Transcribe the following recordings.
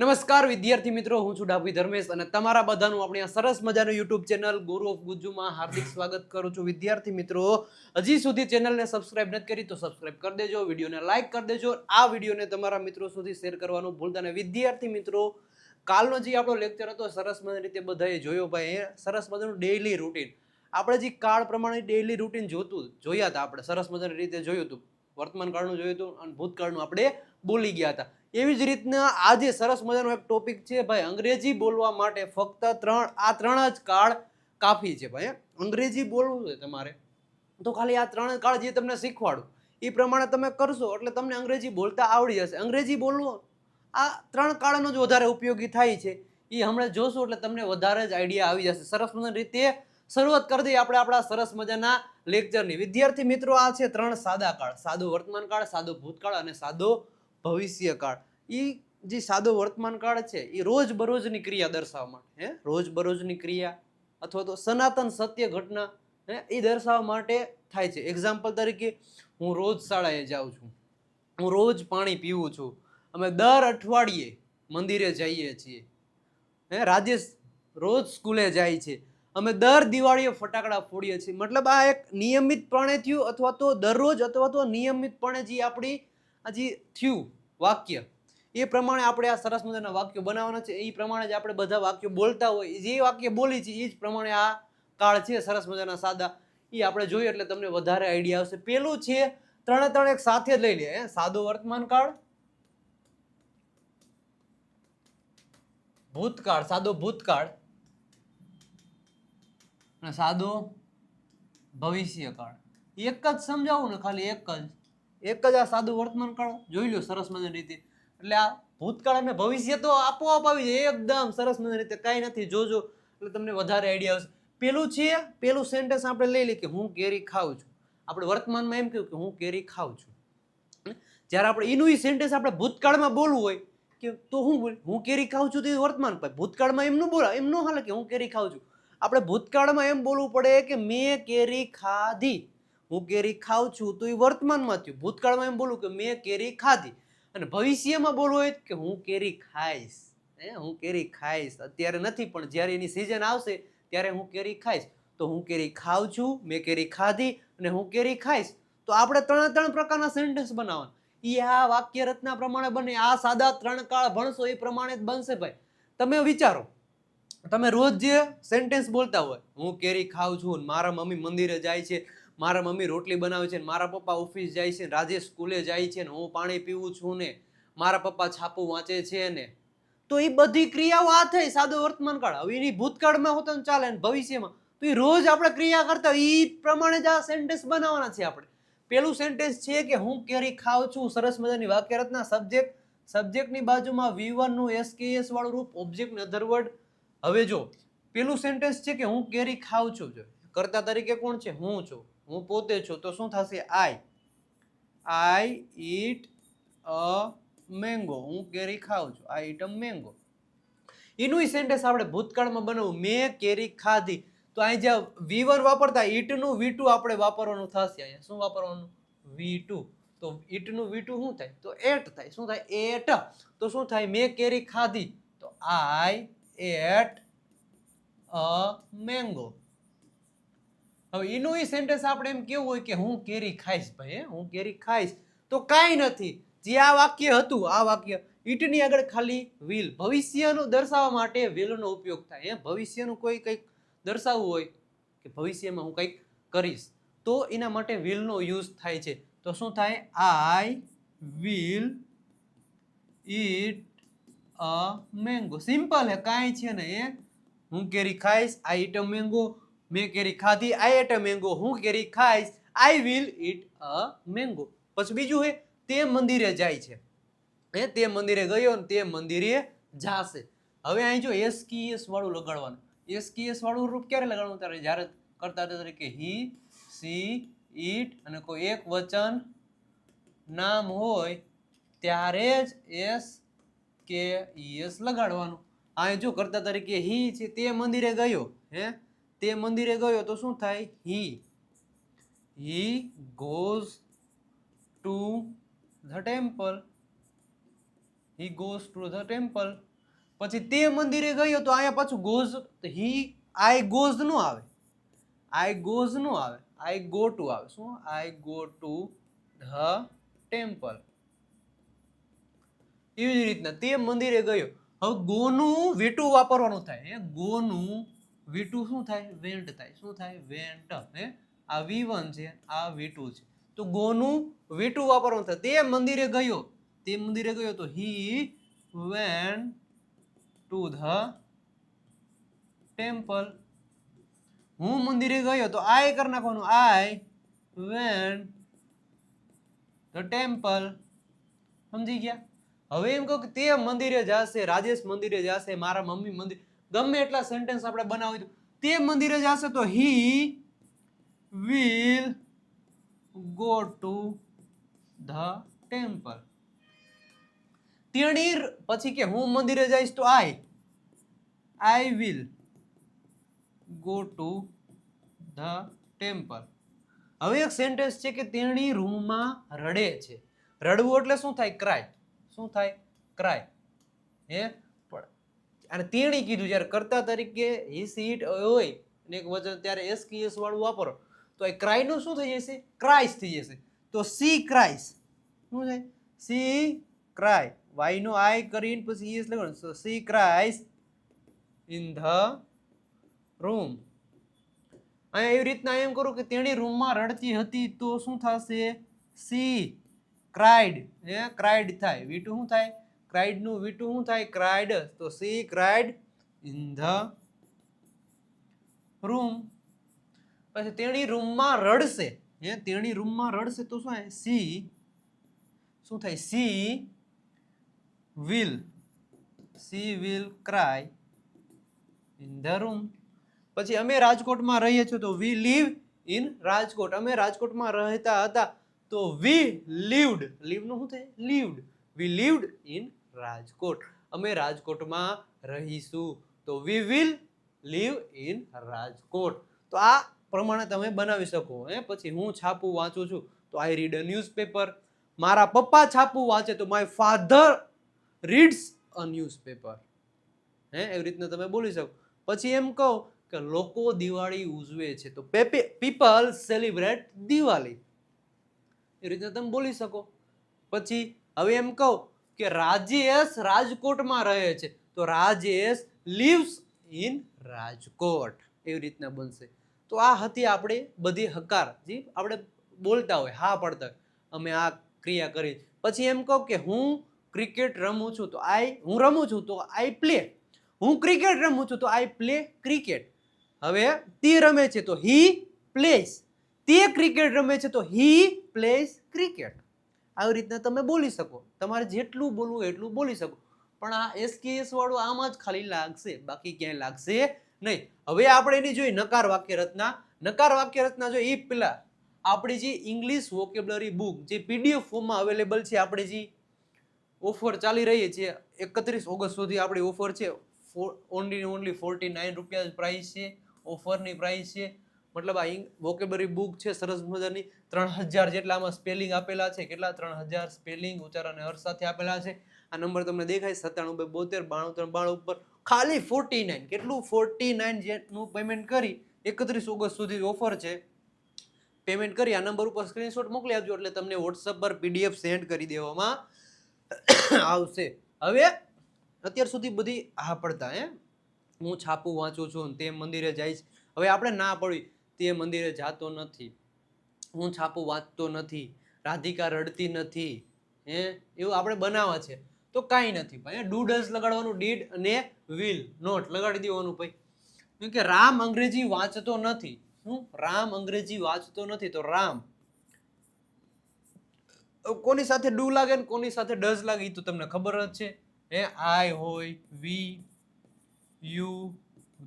નમસ્કાર વિદ્યાર્થી મિત્રો, હું છું ડાભી ધર્મેશ અને તમારા બધાનું આપણી આ સરસ મજાનું યુટ્યુબ ચેનલ ગુરુ ઓફ ગુજ્જુમાં હાર્દિક સ્વાગત કરું છું. વિદ્યાર્થી મિત્રો, હજી સુધી ચેનલને સબસ્ક્રાઇબ નથી કરી તો સબસ્ક્રાઇબ કરી દેજો, વિડીયોને લાઇક કરી દેજો, આ વિડીયોને તમારા મિત્રો સુધી શેર કરવાનું ભૂલતા નહીં. વિદ્યાર્થી મિત્રો, કાલનો જે આપણો લેક્ચર હતો સરસ મજાની રીતે બધાએ જોયો ભાઈ. એ સરસ મજાનું ડેઇલી રૂટીન આપણે જે કાળ પ્રમાણે ડેઇલી રૂટીન જોયા હતા, આપણે સરસ મજાની રીતે જોયું હતું. વર્તમાન કાળનું જોયું હતું અને ભૂતકાળનું આપણે બોલી ગયા હતા. એવી જ રીતના આજે સરસ મજાનો એક ટોપિક છે ભાઈ, અંગ્રેજી બોલવા માટે ફક્ત ત્રણ જ કાળ કાફી છે ભાઈ. અંગ્રેજી બોલવું છે તમારે તો ખાલી આ ત્રણ કાળ જે તમને શીખવાડું એ પ્રમાણે તમે કરશો એટલે તમને અંગ્રેજી બોલતા આવડી જશે. અંગ્રેજી બોલવું આ ત્રણ કાળનો જ વધારે ઉપયોગી થાય છે, એ હમણાં જોશું એટલે તમને વધારે જ આઈડિયા આવી જશે. સરસ મજાની રીતે શરૂઆત કરી દઈએ આપણે આપણા સરસ મજાના લેક્ચરની. વિદ્યાર્થી મિત્રો, આ છે ત્રણ સાદા કાળ: સાદો વર્તમાન કાળ, સાદો ભૂતકાળ અને સાદો ભવિષ્યકાળ. એ જે સાદો વર્તમાન કાળ છે એ રોજબરોજની ક્રિયા દર્શાવવા માટે, રોજબરોજની ક્રિયા અથવા તો સનાતન સત્ય ઘટના એ દર્શાવવા માટે થાય છે. એક્ઝામ્પલ તરીકે, હું રોજ શાળાએ જાઉં છું, હું રોજ પાણી પીવું છું, અમે દર અઠવાડિયે મંદિરે જઈએ છીએ, રાજેશ રોજ સ્કૂલે જાય છે, અમે દર દિવાળીએ ફટાકડા ફોડીએ છીએ. મતલબ આ એક નિયમિતપણે થયું અથવા તો દરરોજ અથવા તો નિયમિતપણે જે આપણી આ જે થયું વાક્ય, એ પ્રમાણે આપણે આ સરસ મજાના વાક્યો બનાવવાના છે. એ પ્રમાણે જ આપણે બધા વાક્યો બોલતા હોય, જે વાક્ય બોલી છે એ જ પ્રમાણે આ કાળ છે સરસ મજાના સાદા, એ આપણે જોઈએ એટલે તમને વધારે આઈડિયા આવશે. પેલું છે ત્રણ એક સાથે જ લઈ લે. સાદો વર્તમાન કાળ, ભૂતકાળ, સાદો ભૂતકાળ અને સાદો ભવિષ્યકાળ. એક જ સમજાવું ને, ખાલી એક જ આ સાદું વર્તમાન કાળ જોઈ લો સરસ મજાની રીતે. એટલે આ ભૂતકાળ અને ભવિષ્ય તો આપોઆપ આવી જાય એકદમ સરસ મજાની રીતે, કાંઈ નથી, જોજો એટલે તમને વધારે આઈડિયા આવશે. પેલું સેન્ટેન્સ આપણે લઈ લઈએ કે હું કેરી ખાઉં છું. આપણે વર્તમાનમાં એમ કહ્યું કે હું કેરી ખાઉં છું. જ્યારે આપણે એનું સેન્ટેન્સ આપણે ભૂતકાળમાં બોલવું હોય કે તો હું કેરી ખાઉં છું, તો એ વર્તમાન. ભૂતકાળમાં એમ ન બોલા, એમ ન હાલે કે હું કેરી ખાઉં છું. આપણે ભૂતકાળમાં એમ બોલવું પડે કે મેં કેરી ખાધી. હું કેરી ખાઉં છું તો એ વર્તમાનમાં થયું. ભૂતકાળમાં એમ બોલું કે મેં કેરી ખાધી. અને ભવિષ્યમાં બોલવું હોય કે હું કેરી ખાઈશ. હું કેરી ખાઈશ. અત્યારે નથી પણ જ્યારે એની સિઝન આવશે ત્યારે હું કેરી ખાઈશ. તો હું કેરી ખાઉં છું, મેં કેરી ખાધી અને હું કેરી ખાઈશ. તો આપણે ત્રણ પ્રકારના સેન્ટેન્સ બનાવવાના. એ આ વાક્ય રચના પ્રમાણે બને. આ સાદા ત્રણ કાળ ભણશો એ પ્રમાણે જ બનશે ભાઈ. તમે વિચારો, તમે રોજ જે સેન્ટેન્સ બોલતા હોય, હું કેરી ખાઉં છું, મારા મમ્મી મંદિરે જાય છે, મારા મમ્મી રોટલી બનાવે છે, મારા પપ્પા ઓફિસ જાય છે, રાજેશ સ્કૂલે જાય છે, ને હું પાણી પીવું છું, ને મારા પપ્પા છાપું વાંચે છે, ને તો એ બધી ક્રિયાઓ આ થઈ સાદો વર્તમાન કાળ. હવે એની ભૂતકાળમાં હોતા ચાલે, ભવિષ્યમાં તો એ રોજ આપણે ક્રિયા કરતા હોય એ પ્રમાણે જ આ સેન્ટેન્સ બનાવવાના છે આપણે. પેલું સેન્ટેન્સ છે કે હું કેરી ખાઉં છું, સરસ મજાની વાક્ય રચના. સબ્જેક્ટની બાજુમાં V1 નું SKS વાળું રૂપ, ઓબ્જેક્ટ ને અધર વર્ડ. હવે જો પેલું સેન્ટેન્સ છે કે હું કેરી ખાઉં છું, જો કર્તા તરીકે કોણ છે? હું છું, હું પોતે છું, તો શું થશે? I eat a mango. હું કેરી ખાઉં છું, I eat a mango. એનું સેન્ટેન્સ આપણે ભૂતકાળમાં બનાવવું, મેં કેરી ખાધી. તો અહીં જ્યાં V1 વાપરતા ઈટ નું V2 આપણે વાપરવાનું થશે. અહીંયા શું વાપરવાનું? V2. તો ઈટ નું V2 શું થાય? તો એટ થાય. શું થાય? એટ. તો શું થાય? મેં કેરી ખાધી, તો I ate a mango. હવે એનું સેન્ટેન્સ આપણે એમ કેવું હોય કે હું કેરી ખાઈશ ભાઈ, હું કેરી ખાઈશ. તો કાંઈ નથી, જે આ વાક્ય હતું, આ વાક્ય ઈટની આગળ ખાલી will, ભવિષ્યનું દર્શાવવા માટે will નો ઉપયોગ થાય. ભવિષ્યનું કોઈ કંઈક દર્શાવવું હોય કે ભવિષ્યમાં હું કંઈક કરીશ તો એના માટે will નો યુઝ થાય છે. તો શું થાય? I will eat a mango. Simple હે, કાંઈ છે ને. હું કેરી ખાઈશ, I eat a mango. મેં કેરી ખાધી, I ate a mango. હું કેરી ખાઈશ, I will eat a mango. પછી બીજું હે, તે મંદિરે જાય છે. તે મંદિરે ગયો ને તે મંદિરે જાશે. હવે અહીં જો SKS વાળું લગાડવાનું. SKS વાળું રૂપ ક્યારે લગાડવાનું? ત્યારે જ્યારે કરતા તરીકે he, she, it અને કોઈ એક વચન નામ હોય ત્યારે જ SKS લગાડવાનું. અહીં જો કરતા તરીકે he છે, તે મંદિરે ગયો, તે મંદિરે ગયો તો શું થાય? he goes to the temple. He goes to the temple. પછી તે મંદિરે ગયો તો અહીંયા પાછું ગોઝ, હી આઈ ગોઝ નો આવે, આઈ ગોઝ નો આવે, આઈ ગો ટુ આવે. શું? I go to the temple. એવી જ રીતના તે મંદિરે ગયો. હવે ગોનું વીટું વાપરવાનું થાય. ગોનું વીટું શું થાય? વેન્ટ થાય. શું થાય? વેન્ટ. આ V1 છે, આ V2 છે. તો ગોનું વીટું વાપરવાનું થાય. તે મંદિરે ગયો, તે મંદિરે ગયો તો he went to the temple. હું મંદિરે ગયો તો આઈ કરી નાખવાનું, આઈ વેન્ટ ધ ટેમ્પલ. સમજી ગયા? હવે એમ કહું કે તે મંદિરે જશે, રાજેશ મંદિરે જશે, મારા મમ્મી મંદિર, ગમે એટલા સેન્ટેન્સ આપણે બનાવી દો. તે મંદિરે જશે તો he will go to the temple. તેણી પછી કે હું મંદિરે જઈશ તો I will go to the temple. હવે એક સેન્ટેન્સ છે કે તેણી રૂમમાં રડે છે. રડવું એટલે શું થાય? ક્રાય. શું થાય? ક્રાય. પણ અને તેણી કીધું જ્યારે કર્તા તરીકે હી સી ઇટ હોય ને એક વચન ત્યારે એસકેએસ વાળું વાપરો તો એ ક્રાય નું શું થઈ જશે? ક્રાઇસ થઈ જશે. તો સી ક્રાઇસ. શું થાય? She cry. વાય નો આઈ કરીને પછી એસ લખવાનું. So she cries in the room. અહીંયા એવી રીતના એમ કરું કે તેણી રૂમમાં રડતી હતી તો શું થશે? C cried. ક્રાઇડ થાય. વીટુ શું થાય? ક્રાઇડ નું વીટુ શું થાય? ક્રાઇડ. તો C cried in the room. પછી તેણી રૂમમાં રડશે. તેણી રૂમમાં રડશે તો શું થાય? સી શું થાય? She will cry in the room. પછી અમે રાજકોટમાં રહીએ છીએ તો વી લીવ ઇન રાજકોટ. અમે રાજકોટમાં રહેતા હતા તો વી લીવડ. લીવ નું શું થાય? લીવડ. વી લીવડ ઇન રાજકોટ. અમે રાજકોટમાં રહીશું તો we will live in Rajkot. તો આ પ્રમાણે તમે બનાવી શકો. પછી હું છાપું વાંચું છું તો આઈ રીડ અ ન્યૂઝપેપર. મારા પપ્પા છાપું વાંચે તો my father reads a newspaper. એવી રીતના તમે બોલી શકો. પછી એમ કહો કે લોકો દિવાળી ઉજવે છે તો પીપલ સેલિબ્રેટ દિવાળી. એ રીતના તમે બોલી શકો. પછી હવે એમ કહો કે રાજેશ રાજકોટમાં રહે છે તો રાજેશ lives in રાજકોટ. એવી રીતના બનશે. તો આ હતી આપણે બધી હકાર જે આપણે બોલતા હોય, હા પડતા હોય. અમે આ ક્રિયા કરી. પછી એમ કહો કે હું ક્રિકેટ રમું છું તો હું રમું છું તો આઈ પ્લે. હું ક્રિકેટ રમું છું તો આઈ પ્લે ક્રિકેટ. હવે તે રમે છે તો હી પ્લેસ. તે ક્રિકેટ રમે છે તો હી પ્લેસ ક્રિકેટ. આવી રીતના તમે બોલી શકો. તમારે જેટલું બોલવું એટલું બોલી શકો. પણ આ એસકેએસ વાળું આમાં જ ખાલી લાગશે, બાકી ક્યાંય લાગશે નહીં. હવે આપણે એની જોઈ નકાર વાક્ય રચના. નકાર વાક્ય રચના જો એ પેલા આપણી જે ઇંગ્લિશ વોકેબ્યુલરી બુક જે પીડીએફ ફોર્મમાં અવેલેબલ છે, આપણે જે ઓફર ચાલી રહી છે 31 ઓગસ્ટ સુધી આપણી ઓફર છે. ઓનલી 49 રૂપિયા પ્રાઇસ છે. ઓફરની પ્રાઇસ છે. મતલબ આ વોકેબ્યુલરી બુક છે સરસ મજાની. 3000 જેટલા આમાં સ્પેલિંગ આપેલા છે. કેટલા? 3000 સ્પેલિંગ ઉચ્ચારણ અને અર્થ સાથે આપેલા છે. આ નંબર તમને દેખાય 9792729392 ઉપર ખાલી 49. કેટલું? 49 જેટલું પેમેન્ટ કરી 31 ઓગસ્ટ સુધી ઓફર છે. પેમેન્ટ કરી આ નંબર ઉપર સ્ક્રીનશોટ મોકલી આપજો એટલે તમને વોટ્સઅપ પર પીડીએફ સેન્ડ કરી દેવામાં આવશે. હવે અત્યાર સુધી બધી હા પડતા હું છાપું વાંચું છું તે મંદિરે જઈશ. હવે આપણે ના પડી તે મંદિરે જાતો નથી, હું છાપું વાંચતો નથી, રાધિકા રડતી નથી, એવું આપણે બનાવવા છે તો કાંઈ નથી ભાઈ. ડુ ડઝ લગાડવાનું, ડીડ અને વિલ નોટ લગાડી દેવાનું ભાઈ. કેમ કે રામ અંગ્રેજી વાંચતો નથી. શું? રામ અંગ્રેજી વાંચતો નથી તો રામ. કોની સાથે ડુ લાગે ને કોની સાથે ડઝ લાગે એ તો તમને ખબર જ છે. આઈ હોય, વી, યુ,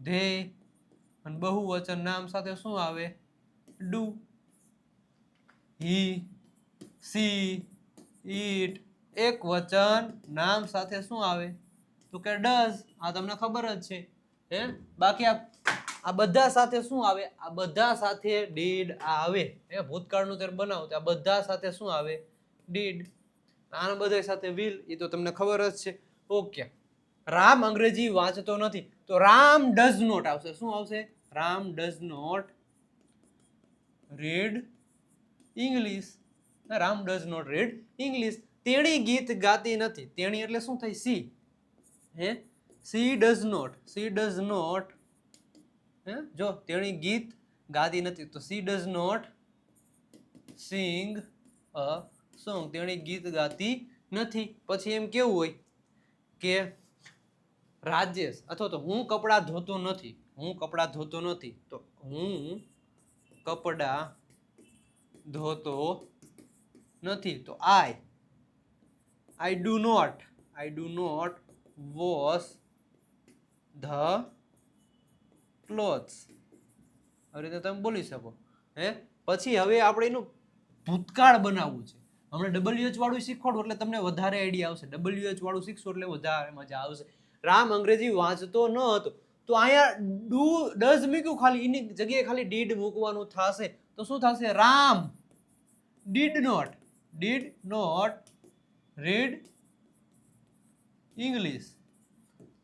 ધે અને બહુવચન નામ સાથે શું આવે? ડુ. હી, સી, ઈટ એક વચન નામ સાથે શું આવે? તો કે ડઝ. આ તમને ખબર જ છે. બાકી આ બધા સાથે શું આવે? આ બધા સાથે ડીડ આવે. ભૂતકાળનું ત્યારે બનાવો તો આ બધા સાથે શું આવે? ડીડ. આના બધા સાથે વિલ. એ તો તમને ખબર જ છે. ઓકે. રામ અંગ્રેજી વાંચતો નથી, તો રામ ડઝ નોટ આવશે. શું આવશે? Ram does not read English. Ram does not read English. તેણી ગીત ગાતી નથી. તેણી એટલે શું થાય? સી. હે સી ડઝ નોટ હે જો તેણી ગીત ગાતી નથી તો she does not sing a song. તેણી ગીત ગાતી નથી. પછી એમ કેવું હોય કે રાજેશ અથવા તો હું કપડાં ધોતો નથી. તો હું કપડાં ધોતો નથી તો I do not wash the clothes. આવી રીતે તમે બોલી શકો. હે પછી હવે આપણે એનું ભૂતકાળ બનાવવું છે. હમણાં WH વાળું શીખવાડું એટલે તમને વધારે આઈડિયા આવશે. WH વાળું શીખશો એટલે વધારે મજા આવશે. રામ અંગ્રેજી વાંચતો ન હતો તો અહીંયા ડઝ મૂક્યું, ખાલી એની જગ્યાએ ખાલી ડીડ મૂકવાનું થશે. તો શું થશે? Ram did not read English.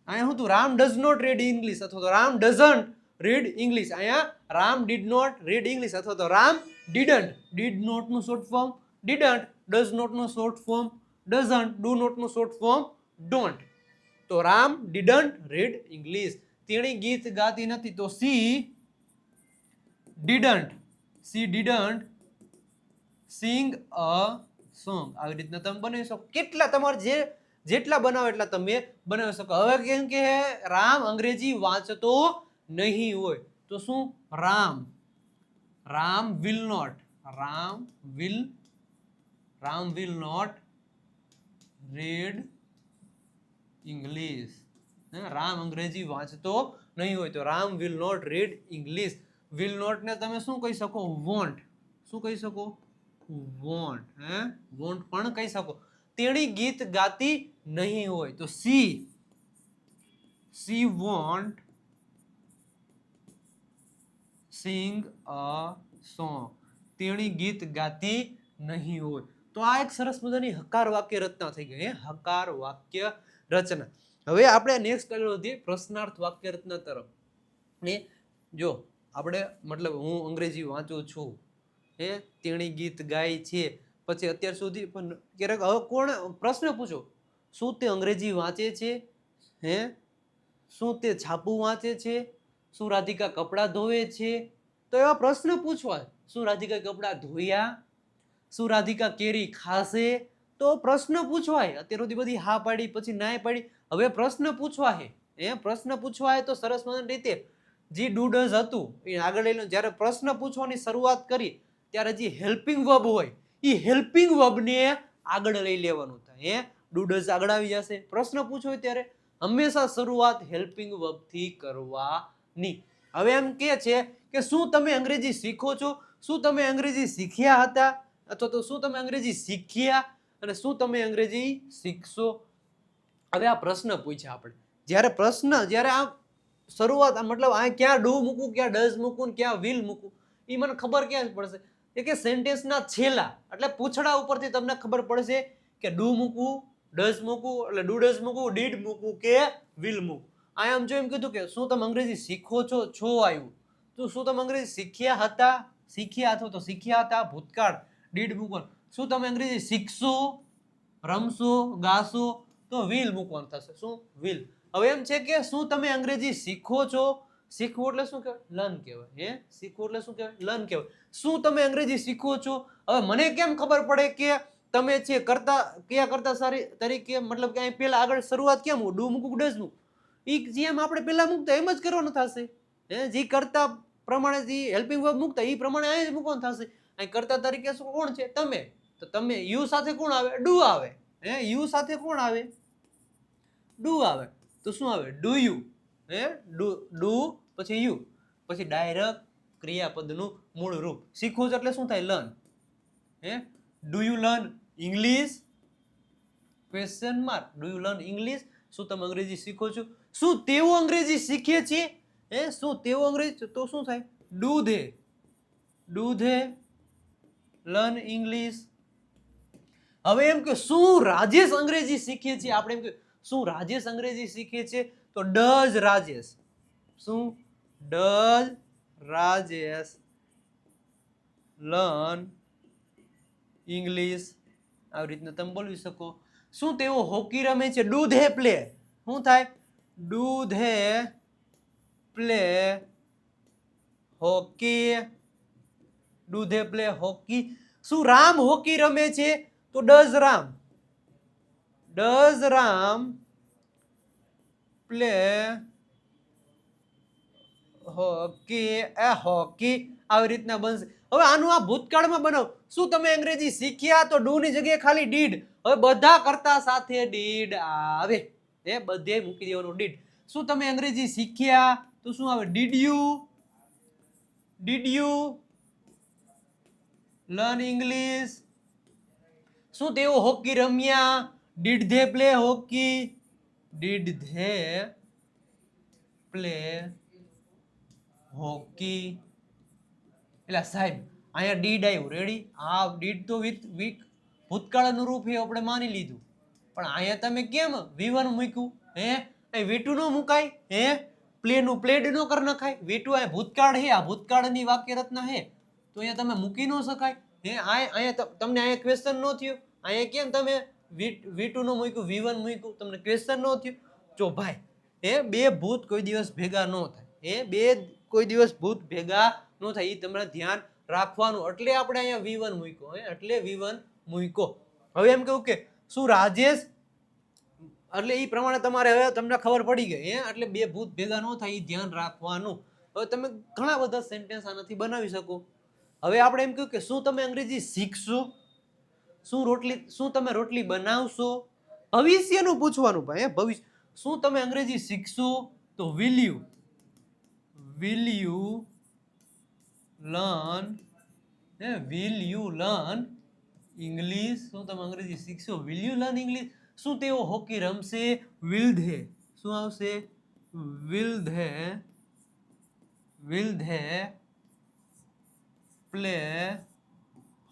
અહીંયા શું તું? Ram does not read English અથવા તો રામ ડઝન્ટ રીડ ઇંગ્લિશ. અહીંયા Ram did not read English અથવા તો રામ ડીડન્ટ. ડીડ નોટ નું short form didn't, does not નું short form doesn't, do not નું શોર્ટ ફોર્મ ડોન્ટ. તો રામ ડીડન્ટ રીડ ઇંગ્લિશ. તેણી ગીત ગાતી નથી તો she didn't sing a song. આવી રીતના તમે બનાવી શકો. કેટલા તમારે જેટલા બનાવો એટલા તમે બનાવી શકો. હવે કેમ કે રામ અંગ્રેજી વાંચતો નહીં હોય તો શું? Ram will not read English. Ram અંગ્રેજી વાંચતો નહીં હોય તો Ram will not read English. Will not ને તમે શું કહી શકો? વોન્ટ. શું કહી શકો? વોન્ટ. વોન્ટ પણ કહી શકો. તેણી ગીત ગાતી નહીં હોય તો she won't sing a song. તેણી ગીત ગાતી નહીં હોય. તો આ એક સરસ મજાની હકાર વાક્ય રચના થઈ ગઈ. હકાર વાક્ય રચના. હવે આપણે નેક્સ્ટ આગળ વધીએ પ્રશ્નાર્થ વાક્ય રચના તરફ. ને જો આપણે મતલબ હું અંગ્રેજી વાંચું છું, તેણી ગીત ગાય છે, પછી અત્યાર સુધી પણ ક્યારેક હવે કોણ પ્રશ્ન પૂછો, શું તે અંગ્રેજી વાંચે છે? શું તે છાપું વાંચે છે? શું રાધિકા કપડાં ધોવે છે? તો એવા પ્રશ્ન પૂછવા. શું રાધિકા કપડાં ધોયા? શું રાધિકા કેરી ખાશે? તો પ્રશ્ન પૂછવાય. અત્યાર સુધી બધી હા પાડી પછી ના પાડી, હવે પ્રશ્ન પૂછવા હે. પ્રશ્ન પૂછવા હે તો સરસ મજાની રીતે જે ડુ ડઝ હતું એ આગળ લઈ લો. જ્યારે પ્રશ્ન પૂછવાની શરૂઆત કરી ત્યારે જે હેલ્પિંગ વર્બ હોય એ હેલ્પિંગ વર્બને આગળ લઈ લેવાનું થાય. ડુ ડઝ આગળ આવી જશે. પ્રશ્ન પૂછો ત્યારે હંમેશા શરૂઆત હેલ્પિંગ વર્બથી કરવાની. હવે એમ કે છે કે શું તમે અંગ્રેજી શીખો છો? શું તમે અંગ્રેજી શીખ્યા હતા? અથવા તો શું તમે અંગ્રેજી શીખ્યા અને શું તમે અંગ્રેજી શીખશો? હવે આ પ્રશ્ન પૂછ્યા આપણે. જ્યારે આ શરૂઆત મતલબ આ ક્યાં ડુ મૂકું, ક્યાં ડઝ મૂકું, ક્યાં વિલ મૂકું, એ મને ખબર ક્યાં પડશે? કે સેન્ટેન્સના છેલ્લા એટલે પૂછડા ઉપરથી તમને ખબર પડશે કે ડુ મૂકવું, ડઝ મૂકવું એટલે ડુ ડઝ મૂકવું, ડીડ મૂકવું કે વિલ મૂકવું. આ આમ જો એમ કીધું કે શું તમે અંગ્રેજી શીખો છો આવ્યું તો શું તમે અંગ્રેજી શીખ્યા હતા અથવા તો શીખ્યા હતા ભૂતકાળ ડીડ મૂકવાનું. શું તમે અંગ્રેજી શીખશો, રમશો, ગાશો તો વિલ મૂકવાનું થશે. શું? વિલ. હવે એમ છે કે શું તમે અંગ્રેજી શીખો છો? શીખવું એટલે શું કહેવાય? લર્ન કહેવાય. શીખવું એટલે શું કહેવાય? લર્ન કહેવાય. શું તમે અંગ્રેજી શીખો છો? હવે મને કેમ ખબર પડે કે તમે છે કયા કરતા સારી તરીકે મતલબ કે અહીં પહેલા આગળ શરૂઆત કેમ ડુ મૂકું ડઝ મૂકું? એ જેમ આપણે પહેલા મૂકતા એમ જ કરવાનું થશે. જે કરતા પ્રમાણે જે હેલ્પિંગ વર્બ મૂકતા એ પ્રમાણે અહીં જ મૂકવાનું થશે. અહીં કરતા તરીકે શું કોણ છે? તમે. તો તમે યુ સાથે કોણ આવે? ડુ આવે. યુ સાથે કોણ આવે? ડુ આવે. તો શું આવે? Do you. ડુ પછી યુ પછી ડાયરેક્ટ ક્રિયાપદનું મૂળ રૂપ. શીખવું છે એટલે શું થાય? Learn. Do you learn English? Question mark. Do you learn English? શું તમે અંગ્રેજી શીખો છો? શું તેઓ અંગ્રેજી શીખે છે? શું તેઓ અંગ્રેજી તો શું થાય? Do they learn English? હવે એમ કે શું રાજેશ અંગ્રેજી શીખે છે? આપણે એમ કે શું રાજેશ અંગ્રેજી શીખે છે? તો ડઝ રાજેશ, શું ડઝ રાજેશ લર્ન ઇંગ્લિશ? આવી રીતના તમે બોલી શકો. શું તેઓ હોકી રમે છે? Do they play? શું થાય? Do they play hockey? Do they play hockey? શું રામ હોકી રમે છે? તો does Ram, does Ram play hockey? Hockey આવી રીતના બનશે. હવે આનું આ ભૂતકાળમાં બનાવ. શું તમે અંગ્રેજી શીખ્યા? તો ડુ ની જગ્યાએ ખાલી ડીડ. હવે બધા કરતા સાથે ડીડ આવે, એ બધે મૂકી દેવાનું ડીડ. શું તમે અંગ્રેજી શીખ્યા? તો શું આવે? Did you learn English? શું તેઓ હોકી રમ્યા? Did they play hockey? Did they play hockey? એટલે સાહેબ અહીંયા ડીડ આવ્યું, રેડી? આ ડીડ તો વિથ ભૂતકાળ અનુરૂપ આપણે માની લીધું, પણ અહીંયા તમે કેમ V1 મૂક્યું? હે V2 નો મુકાય? હે પ્લે નું પ્લેડ નો કરી નખાય? V2 આ ભૂતકાળ હે, આ ભૂતકાળની વાક્ય રચના હે, તો અહીંયા તમે મૂકી ન શકાય. હે અહીંયા તમને અહીંયા ક્વેશ્ચન ન થયો, અહીંયા કેમ તમે V2 નો મૂક્યું, V1 મૂક્યું? તમને ક્વેશ્ચન ન થયું. જો ભાઈ, બે ભૂત કોઈ દિવસ ભેગા ન થાય, બે કોઈ દિવસ ભૂત ભેગા ન થાય, એ તમારે ધ્યાન રાખવાનું. એટલે આપણે અહીંયા V1 મૂક્યો, એટલે V1 મૂક્યો. હવે એમ કહું કે શું રાજેશ, એટલે એ પ્રમાણે તમારે હવે તમને ખબર પડી ગઈ, એટલે બે ભૂત ભેગા ન થાય, એ ધ્યાન રાખવાનું. હવે તમે ઘણા બધા સેન્ટેન્સ આનાથી બનાવી શકો. હવે આપણે એમ કહ્યું કે શું તમે અંગ્રેજી શીખશો? શું તમે રોટલી બનાવશો? ભવિષ્યનું પૂછવાનું ભાઈ, ભવિષ્ય. શું તમે અંગ્રેજી શીખશો? તો will you learn English? શું તમે અંગ્રેજી શીખશો? will you learn English? શું તેઓ હોકી રમશે? will they? શું આવશે? will they play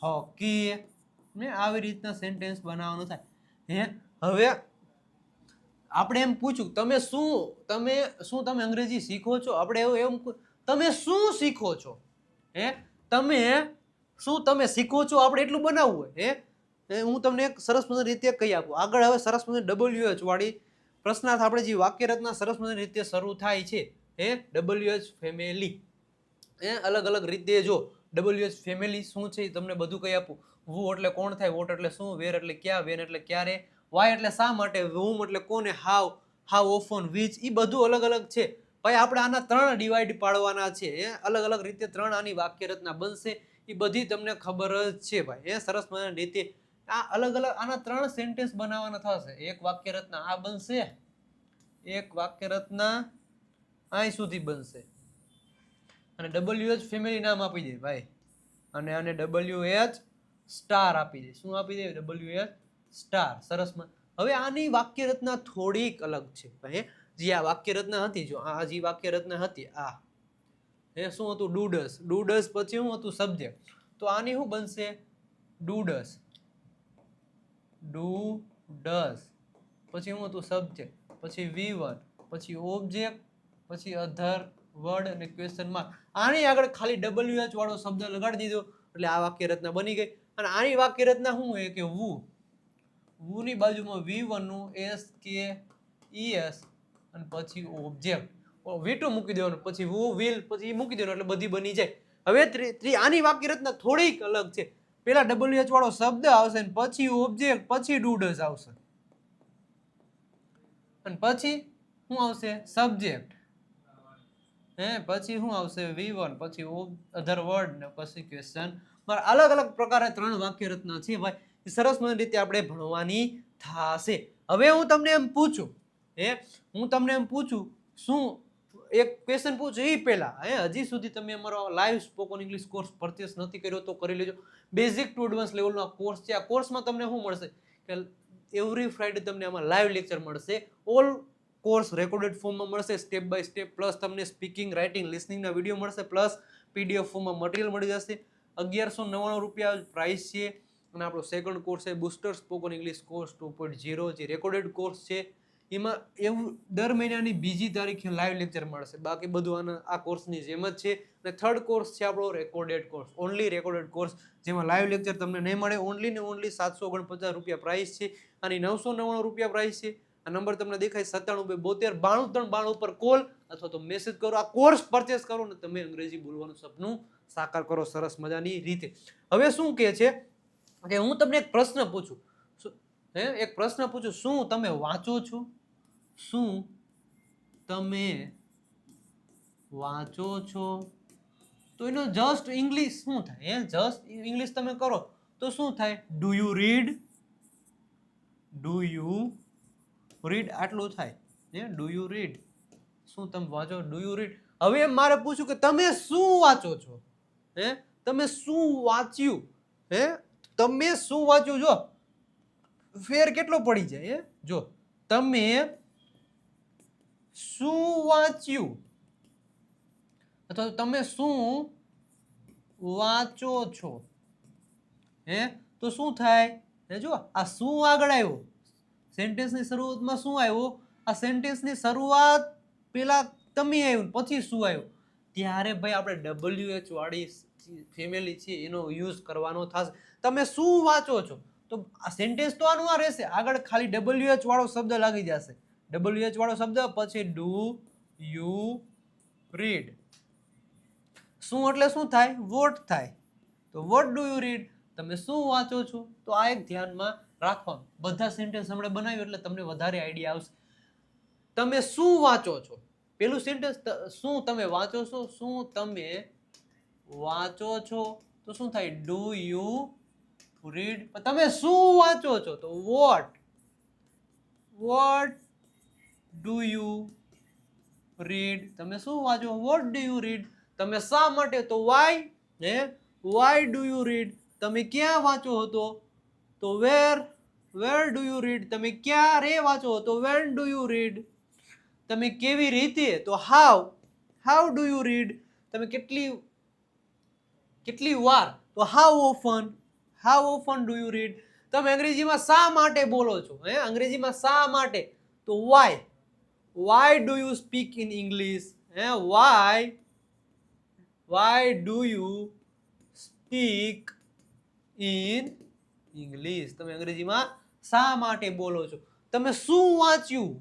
hockey? આવી રીતના સેન્ટેન્સ બનાવવાનું થાય. હવે આપણે એમ પૂછ્યું તમે અંગ્રેજી શીખો છો? આપણે એમ તમે શું શીખો છો? તમે શીખો છો? આપણે એટલું બનાવવું હોય. હું તમને એક સરસ મજાની રીતે કહી આપું. આગળ હવે સરસ મજાની WH વાળી પ્રશ્નાર્થ આપણે જે વાક્ય રચના સરસ મજાની રીતે શરૂ થાય છે, WH ફેમિલી. અલગ અલગ રીતે જો WH ફેમિલી શું છે એ તમને બધું કહી આપું. વુ એટલે કોણ થાય, વોટ એટલે શું, વેર એટલે ક્યાં, વેન એટલે ક્યારે, વાય એટલે શા માટે, whom એટલે કોને, હાઉ ઓફન, વિચ, એ બધું અલગ અલગ છે. ભાઈ આપણે આના 3 ડિવાઈડ પાડવાના છે. અલગ અલગ રીતે 3 આની વાક્ય રચના બનશે. એ બધી તમને ખબર જ છે ભાઈ. સરસ મજાની રીતે આ અલગ અલગ આના 3 સેન્ટેન્સ બનાવવાના થશે. એક વાક્ય રચના આ બનશે, એક વાક્ય રચના અહીં સુધી બનશે, અને WH ફેમિલી નામ આપી દે ભાઈ, અને આને WH સ્ટાર આપી દે. શું આપી દે? WH star. સરસમાં. હવે આની વાક્ય રચના થોડીક અલગ છે ભાઈ. જે આ વાક્ય રચના હતી, જો આ જે વાક્ય રચના હતી, આ શું હતું? ડુ ડસ પછી શું હતું? સબ્જેક્ટ. તો આની શું બનશે? ડુ ડસ પછી શું હતું? સબ્જેક્ટ, પછી V1, પછી ઓબ્જેક્ટ, પછી અધર વર્ડ અને ક્વેશ્ચન માર્ક. આની આગળ ખાલી WH વાળો શબ્દ લગાડી દીધો એટલે આ વાક્ય રચના બની ગઈ. અને આની વાક્ય રચના શું હોય કે વુ ની બાજુમાં V1 નું SKES અને પછી ઓબ્જેક્ટ, V2 મૂકી દેવાનું, પછી who will, પછી મૂકી દેવાનું, એટલે બધી બની જાય. હવે આની વાક્ય રચના થોડીક અલગ છે. પેલા WH વાળો શબ્દ આવશે, પછી ઓબ્જેક્ટ, પછી ડુ ડઝ આવશે, અને પછી શું આવશે? સબ્જેક્ટ. પછી શું આવશે? V1, પછી અધર વર્ડ ને પછી ક્વેશ્ચન. અલગ અલગ પ્રકારે 3 વાક્ય રચના છે ભાઈ. સરસ મજાની રીતે આપણે ભણવાની થશે. હવે હું તમને એમ પૂછું શું એક ક્વેશ્ચન પૂછું એ પહેલા, હજી સુધી તમે અમારો live spoken English course purchase નથી કર્યો તો કરી લેજો. બેઝિક ટુ એડવાન્સ લેવલનો આ કોર્સ છે. આ કોર્સમાં તમને શું મળશે કે એવરી ફ્રાઈડે તમને આમાં લાઈવ લેક્ચર મળશે. ઓલ કોર્સ રેકોર્ડેડ ફોર્મમાં મળશે, સ્ટેપ બાય સ્ટેપ, પ્લસ તમને સ્પીકિંગ, રાઇટિંગ, લિસનિંગના વિડીયો મળશે, પ્લસ PDF ફોર્મમાં મટીરિયલ મળી જશે. 1199 રૂપિયા પ્રાઇસ છે. અને આપણો સેકન્ડ કોર્સ છે બુસ્ટર સ્પોકન ઇંગ્લિશ કોર્સ 2.0, જે રેકોર્ડેડ કોર્સ છે. એમાં એવું દર મહિનાની બીજી તારીખે લાઈવ લેક્ચર મળશે. બાકી બધું આ કોર્સની જેમ જ છે. અને થર્ડ કોર્સ છે આપણો recorded course, only recorded course, જેમાં લાઈવ લેક્ચર તમને નહીં મળે. ઓનલી ને ઓનલી 749 રૂપિયા પ્રાઇસ છે અને 999 રૂપિયા પ્રાઇસ છે. આ નંબર તમને દેખાય 97 272 9392 પર કોલ અથવા તો મેસેજ કરો. આ કોર્સ પરચેસ કરો ને તમે અંગ્રેજી બોલવાનું સપનું સાકાર કરો સરસ મજાની રીતે. હવે શું કહે છે કે હું તમને એક પ્રશ્ન પૂછું, એક પ્રશ્ન પૂછું, શું તમે વાંચો છો? શું તમે વાંચો છો? તો એનો જસ્ટ ઇંગ્લિશ શું થાય? જસ્ટ ઇંગ્લિશ તમે કરો તો શું થાય? Do you read? Do you read આટલું થાય. Do you read? શું તમે વાંચો? Do you read? હવે મારે પૂછ્યું કે તમે શું વાંચો છો? તમે શું વાંચ્યું? તમે શું વાંચ્યું? જો ફેર કેટલો પડી જાય. જો તમે શું વાંચ્યું અથવા તમે શું વાંચો છો, તો શું થાય? જો આ શું આગળ આવ્યો, સેન્ટેન્સની શરૂઆતમાં શું આવ્યું? આ સેન્ટેન્સની શરૂઆત પેલા તમે આવ્યું પછી શું આવ્યું? ત્યારે ભાઈ આપણે WH વાળી ફેમિલી છે એનો યુઝ કરવાનો થશે. તમે શું વાંચો છો? તો આ સેન્ટેન્સ તો આનું આ રહેશે, આગળ ખાલી WH વાળો શબ્દ લાગી જશે. WH વાળો શબ્દ પછી ડુ યુ રીડ. શું એટલે શું થાય? વોટ થાય. તો વોટ ડુ યુ રીડ? તમે શું વાંચો છો? તો આ એક ધ્યાનમાં રાખવાનું. બધા સેન્ટેન્સ આપણે બનાવ્યું એટલે તમને વધારે આઈડિયા આવશે. તમે શું વાંચો છો? પેલું સેન્ટેન્સ શું તમે વાંચો છો? શું તમે વાંચો છો? તો શું થાય? Do you read. તમે શું વાંચો છો? તો વોટ ડુ યુ રીડ? તમે શું વાંચો? What do you read? તમે શા માટે? તો why. Why do you read? તમે ક્યાં વાંચો હતો? તો વેર ડુ યુ રીડ? તમે ક્યારે વાંચો? તો વેન ડુ યુ રીડ? તમે કેવી રીતે? તો હાઉ ડુ યુ રીડ? તમે કેટલી વાર? તો how often do you read? તમે અંગ્રેજીમાં શા માટે બોલો છો? અંગ્રેજીમાં શા માટે? તો Y do you speak in English? Y do you speak in English? તમે અંગ્રેજીમાં શા માટે બોલો છો? તમે શું વાંચ્યું?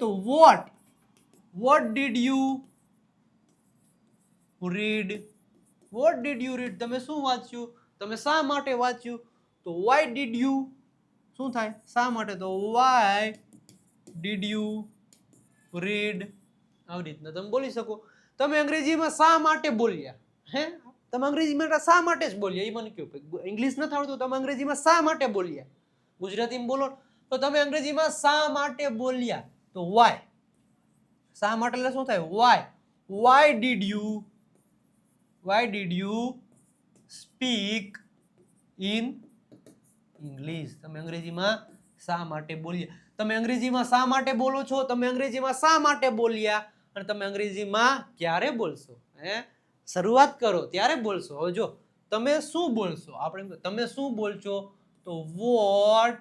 તો what did you read? What did you read? તમે શું વાંચ્યું? તમે શા માટે વાંચ્યું? તો વાય ડીડ યુ શું થાય? શા માટે? તો વાય ડીડ યુ રીડ? આવી રીતના તમે બોલી શકો. તમે અંગ્રેજીમાં શા માટે બોલ્યા? તમે અંગ્રેજીમાં શા માટે જ બોલ્યા? એ મને કહો. ઇંગ્લિશ નથી આવડતું, તમે અંગ્રેજીમાં શા માટે બોલ્યા? ગુજરાતીમાં બોલો તો તમે અંગ્રેજીમાં શા માટે બોલ્યા? તો વાય. શા માટે એટલે શું થાય? Why did you speak in English? તમે અંગ્રેજીમાં શા માટે બોલ્યા? તમે અંગ્રેજીમાં શા માટે બોલો છો? તમે અંગ્રેજીમાં શા માટે બોલ્યા? અને તમે અંગ્રેજીમાં ક્યારે બોલશો? શરૂઆત કરો ત્યારે બોલશો. હવે જો તમે શું બોલશો, આપણે તમે શું બોલશો? તો વોટ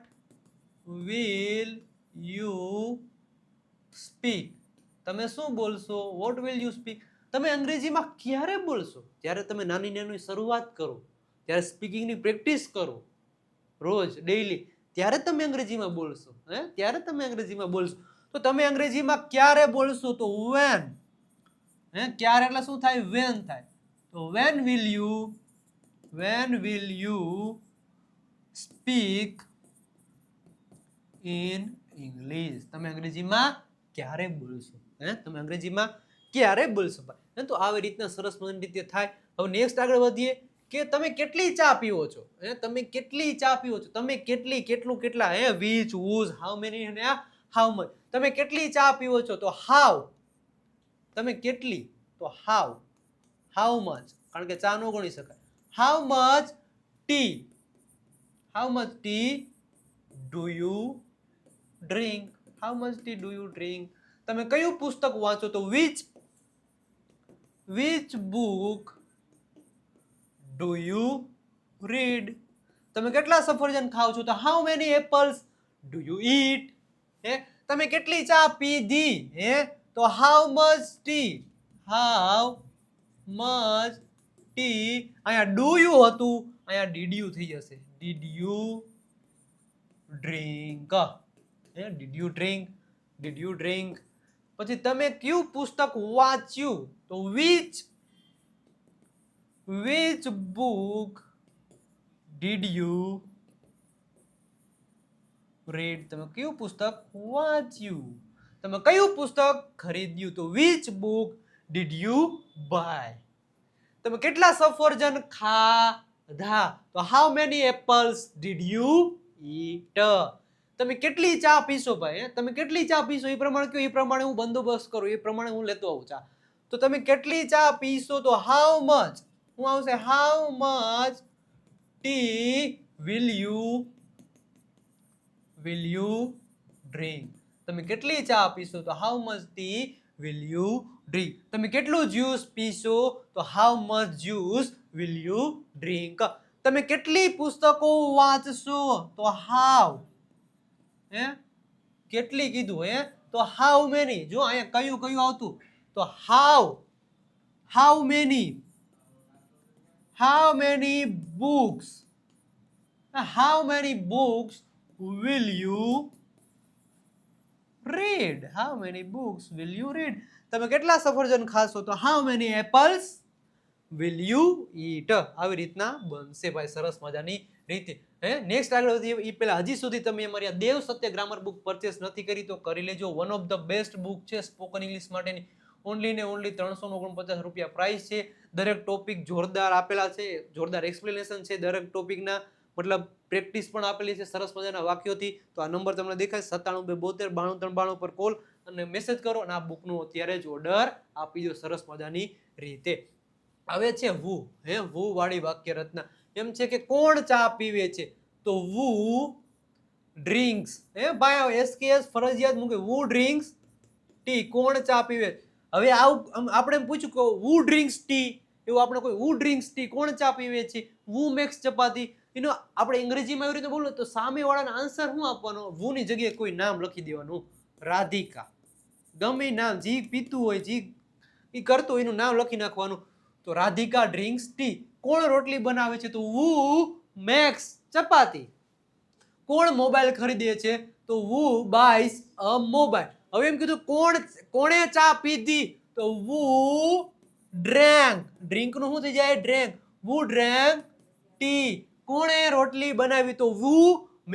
વિલ યુ સ્પીક? તમે શું બોલશો? What will you speak? તમે અંગ્રેજીમાં ક્યારે બોલશો? જ્યારે તમે નાની નાની શરૂઆત કરો, ત્યારે સ્પીકિંગની પ્રેક્ટિસ કરો રોજ ડેઈલી, ત્યારે તમે અંગ્રેજીમાં બોલશો. ત્યારે તમે અંગ્રેજીમાં બોલશો. તો તમે અંગ્રેજીમાં ક્યારે બોલશો? તો વેન. ક્યારે એટલે શું થાય? વેન થાય. તો when will you speak in English? તમે અંગ્રેજીમાં ક્યારે બોલશો? તમે અંગ્રેજીમાં ક્યારે બોલશો? તો આવી રીતના સરસ મજાની રીતે થાય. હવે નેક્સ્ટ આગળ વધીએ કે તમે કેટલી ચા પીવો છો? તમે કેટલી ચા પીવો છો? તમે કેટલા? વિચ, હુઝ, હાઉ મેની અને હાઉ મચ? તમે કેટલી ચા પીવો છો? તો હાઉ. તમે કેટલી? તો હાઉ મચ, કારણ કે ચા નો ગણી શકાય. How much T do you drink? How much T do you drink? તમે કયું પુસ્તક વાંચો? તો which book do you read? તમે કેટલા સફરજન ખાઓ છો? તો how many apples do you ઈટ? તમે કેટલી ચા પીધી હે તો how much T, how much T. અહીંયા ડુ યુ હતું, અહીંયા ડીડ યુ થઈ જશે. Did you drink, did you drink, did you drink. પછી તમે કયું પુસ્તક વાંચ્યું તો which book did you read. તમે કયું પુસ્તક વાંચ્યું, તમે કયું પુસ્તક ખરીદ્યું તો which book did you buy. તમે કેટલા સફરજન ખાધા તો how many apples did you eat. તમે કેટલી ચા પીશો ભાઈ, તમે કેટલી ચા પીશો એ પ્રમાણે કયો, એ પ્રમાણે હું બંદોબસ્ત કરું, એ પ્રમાણે હું લેતો આવું ચા. તો તમે કેટલી ચા પીશો તો how much, હું આવશે how much tea will you drink. તમે કેટલી ચા પીશો તો how much tea will you drink. તમે કેટલું જ્યુસ પીશો તો how much juice will you drink. તમે કેટલી પુસ્તકો વાંચશો તો how, કેટલી કીધું તો how many. જો અહીંયા કયું કયું આવતું તો how many books, how many books will you read, how many books will you read. તમે કેટલા સફરજન ખાશો તો how many apples will you eat. આવી રીતના બનશે ભાઈ, સરસ મજાની રીતે. નેક્સ્ટ આગળ વધીએ એ પહેલા હજી સુધી તમે અમારી આ દેવ સત્ય ગ્રામર બુક પરચેસ નથી કરી તો કરી લેજો. One of the best book છે સ્પોકન ઇંગ્લિશ માટેની. ઓનલી ને ઓનલી 349 રૂપિયા પ્રાઇસ છે. દરેક ટોપિક જોરદાર આપેલા છે, જોરદાર એક્સપ્લેનેશન છે દરેક ટોપિકના, મતલબ પ્રેક્ટિસ પણ આપેલી છે સરસ મજાના વાક્યોથી. તો આ નંબર તમને દેખાય 9722929392 પર કોલ અને મેસેજ કરો અને આ બુકનું અત્યારે જ ઓર્ડર આપી દો સરસ મજાની રીતે. હવે છે વુ, વુ વાળી વાક્ય રચના. એમ છે કે કોણ ચા પીવે છે તો વુ ડ્રિંક્સ. ભાઈ એસકેએસ ફરજિયાત મૂકે, વુ ડ્રિંક્સ ટી, કોણ ચા પીવે. હવે આવું આપણે એમ પૂછ્યું કે વુ ડ્રિંક્સ ટી, એવું આપણે કોઈ વુ ડ્રિંક્સ ટી, કોણ ચા પીવે છે, વુ મેક્સ ચપાતી. એનો આપણે અંગ્રેજીમાં એવી રીતે બોલો તો સામે વાળાનો આન્સર શું આપવાનો, વુ ની જગ્યાએ કોઈ નામ લખી દેવાનું. રાધિકા, ગમે નામ, જે પીતું હોય, જે એ કરતો એનું નામ લખી નાખવાનું. તો રાધિકા ડ્રિંક્સ ટી. કોણ રોટલી બનાવે છે તો વુ મેક્સ ચપાતી. કોણ મોબાઈલ ખરીદે છે તો વુ બાયસ અ મોબાઈલ. હવે એમ કીધું કોણે ચા પીધી તો વુ ડ્રેન્ક. ડ્રિંક નું શું થઈ જાય, ડ્રેન્ક. વુ drank T. કોણે રોટલી બનાવી તો વુ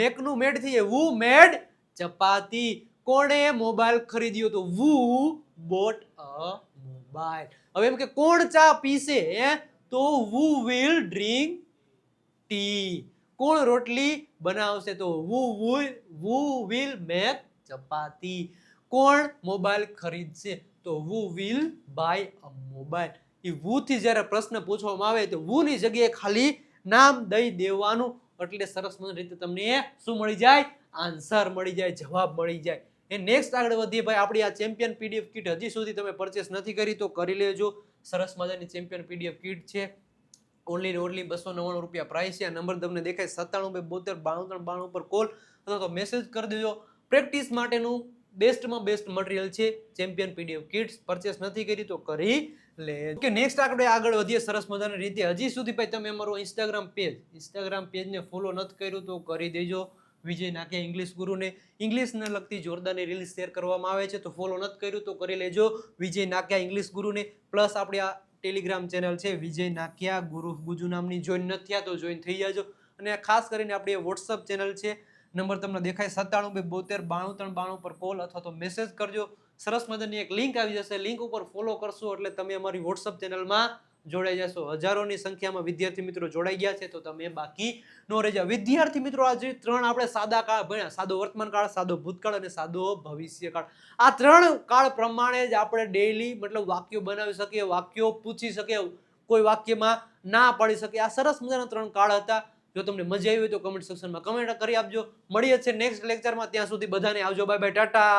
મેક નું મેડ થઈ જાય, વુ મેડ ચપાતી. કોણે મોબાઈલ ખરીદ્યો તો વુ બોટ અ મોબાઈલ. હવે એમ કે કોણ ચા પીશે તો વુ વિલ ડ્રિંક ટી. કોણ રોટલી બનાવશે તો વુ વિલ મેક ચપાતી. કોણ મોબાઈલ ખરીદશે તો who will buy a mobile. એ વુ થી જ્યારે પ્રશ્ન પૂછવામાં આવે તો વુ ની જગ્યાએ ખાલી નામ દઈ દેવાનું, એટલે સરસ મજાની રીતે તમને શું મળી જાય, આન્સર મળી જાય, જવાબ મળી જાય. નેક્સ્ટ આગળ વધીએ ભાઈ. આપણી આ ચેમ્પિયન પીડીએફ કીટ હજી સુધી તમે પરચેસ નથી કરી તો કરી લેજો. સરસ મજાની ચેમ્પિયન પીડીએફ કીટ છે. ઓનલી 299 રૂપિયા પ્રાઇસ છે. આ નંબર તમને દેખાય 9722929392 પર કોલ અથવા તો મેસેજ કરી દેજો. પ્રેક્ટિસ માટેનું બેસ્ટમાં બેસ્ટ મટીરિયલ છે ચેમ્પિયન પીડીએફ કિટ્સ. પરચેસ નથી કરી તો કરી લે. ઓકે, નેક્સ્ટ આગળ વધીએ સરસ મજાની રીતે. હજી સુધી ભાઈ તમે અમારું ઇન્સ્ટાગ્રામ પેજને ફોલો નથી કર્યું તો કરી દેજો. વિજય નાકિયા ઇંગ્લિશ ગુરુને ઇંગ્લિશને લગતી જોરદારની રીલ્સ શેર કરવામાં આવે છે તો ફોલો નથી કર્યું તો કરી લેજો વિજય નાકિયા ઇંગ્લિશ ગુરુને. પ્લસ આપણી આ ટેલિગ્રામ ચેનલ છે વિજય નાકિયા ગુરુ ગુજુ નામની, જોઈન નથી થયા તો જોઈન થઈ જાજો. અને ખાસ કરીને આપણી વોટ્સઅપ ચેનલ છે, નંબર તમને દેખાય 9722929392 પર કોલ અથવા તો મેસેજ કરજો. સરસ મજાની એક લિંક આવી જશે, લિંક ઉપર ફોલો કરશો એટલે તમે અમારી વોટ્સઅપ ચેનલમાં જોડાઈ જશો. હજારોની સંખ્યામાં વિદ્યાર્થી મિત્રો જોડાઈ ગયા છે તો તમે બાકી નો રહી જાઓ. વિદ્યાર્થી મિત્રો આજે 3 આપણે સાદા કાળ ભણ્યા, સાદો વર્તમાન કાળ, સાદો ભૂતકાળ અને સાદો ભવિષ્ય કાળ. આ 3 કાળ પ્રમાણે જ આપણે ડેઈલી મતલબ વાક્યો બનાવી શકીએ, વાક્યો પૂછી શકીએ, કોઈ વાક્યમાં ના પાડી શકીએ. આ સરસ મજાના 3 કાળ હતા. જો તમને મજા આવી હોય તો કમેન્ટ સેક્શનમાં કમેન્ટ કરી આપજો. મળીએ છે નેક્સ્ટ લેક્ચરમાં. ત્યાં સુધી બધાને આવજો, બાય બાય, ટાટા.